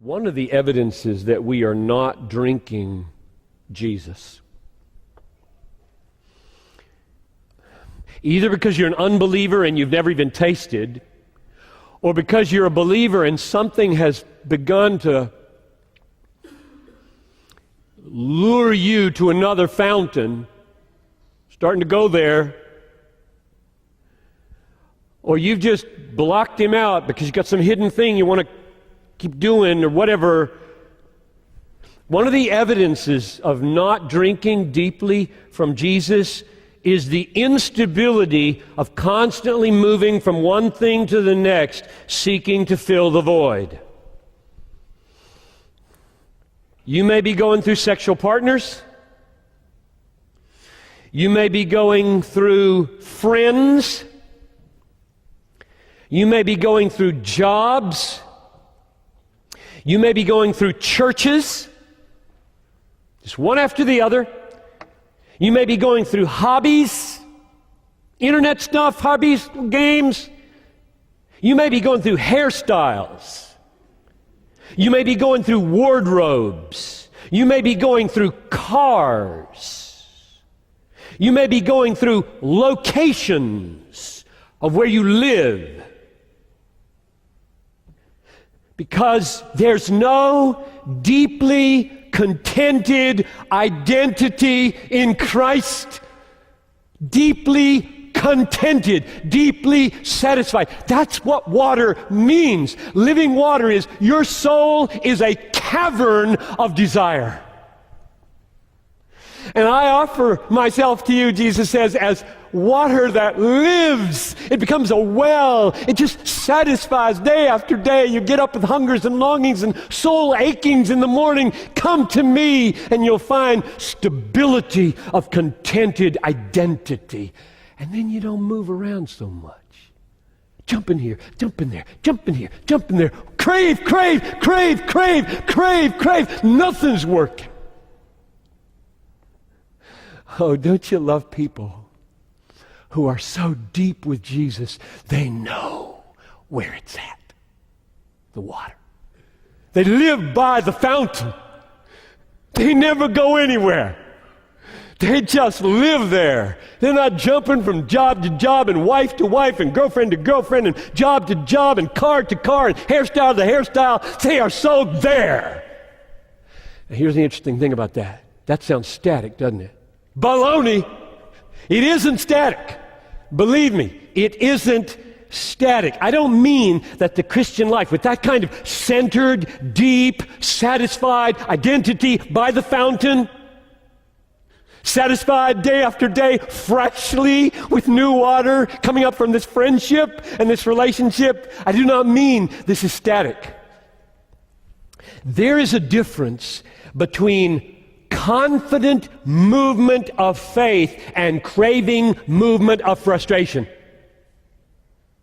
One of the evidences that we are not drinking Jesus, either because you're an unbeliever and you've never even tasted, or because you're a believer and something has begun to lure you to another fountain, starting to go there, or you've just blocked him out because you've got some hidden thing you want to keep doing or whatever. One of the evidences of not drinking deeply from Jesus is the instability of constantly moving from one thing to the next, seeking to fill the void. You may be going through sexual partners. You may be going through friends. You may be going through jobs. You may be going through churches, just one after the other. You may be going through hobbies, internet stuff, hobbies, games. You may be going through hairstyles. You may be going through wardrobes. You may be going through cars. You may be going through locations of where you live. Because there's no deeply contented identity in Christ. Deeply contented, deeply satisfied. That's what water means. Living water is your soul is a cavern of desire. And I offer myself to you, Jesus says, as water that lives. It becomes a well. It just satisfies day after day. You get up with hungers and longings and soul achings in the morning. Come to me and you'll find stability of contented identity. And then you don't move around so much. Jump in here, jump in there, jump in here, jump in there. Crave, crave, crave, crave, crave, crave. Nothing's working. Oh, don't you love people who are so deep with Jesus, they know where it's at, the water. They live by the fountain. They never go anywhere. They just live there. They're not jumping from job to job and wife to wife and girlfriend to girlfriend and job to job and car to car and hairstyle to hairstyle. They are so there. Now, here's the interesting thing about that. That sounds static, doesn't it? Baloney. It isn't static. Believe me, it isn't static. I don't mean that the Christian life, with that kind of centered, deep, satisfied identity by the fountain, satisfied day after day, freshly with new water coming up from this friendship and this relationship. I do not mean this is static. There is a difference between confident movement of faith and craving movement of frustration.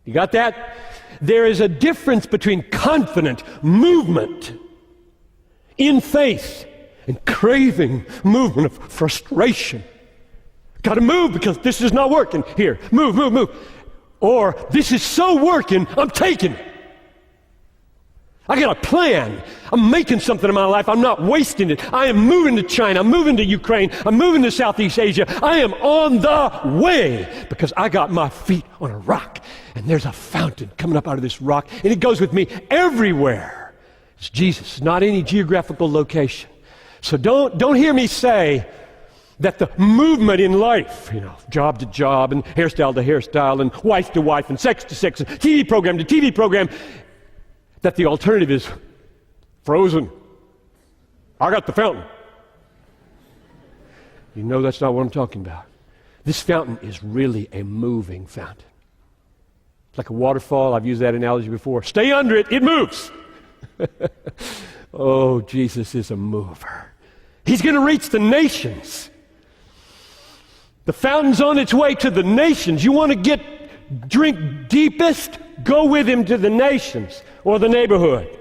You got that? There is a difference between confident movement in faith and craving movement of frustration. Got to move because this is not working. Here, move, move, move. Or this is so working, I'm taking it. I got a plan. I'm making something in my life. I'm not wasting it. I am moving to China. I'm moving to Ukraine. I'm moving to Southeast Asia. I am on the way because I got my feet on a rock. And there's a fountain coming up out of this rock. And it goes with me everywhere. It's Jesus, not any geographical location. So don't hear me say that the movement in life, job to job and hairstyle to hairstyle and wife to wife and sex to sex and TV program to TV program, that the alternative is frozen. I got the fountain. You know that's not what I'm talking about. This fountain is really a moving fountain. It's like a waterfall. I've used that analogy before. Stay under it, it moves. Oh, Jesus is a mover. He's going to reach the nations. The fountain's on its way to the nations. You want to drink deepest? Go with him to the nations or the neighborhood.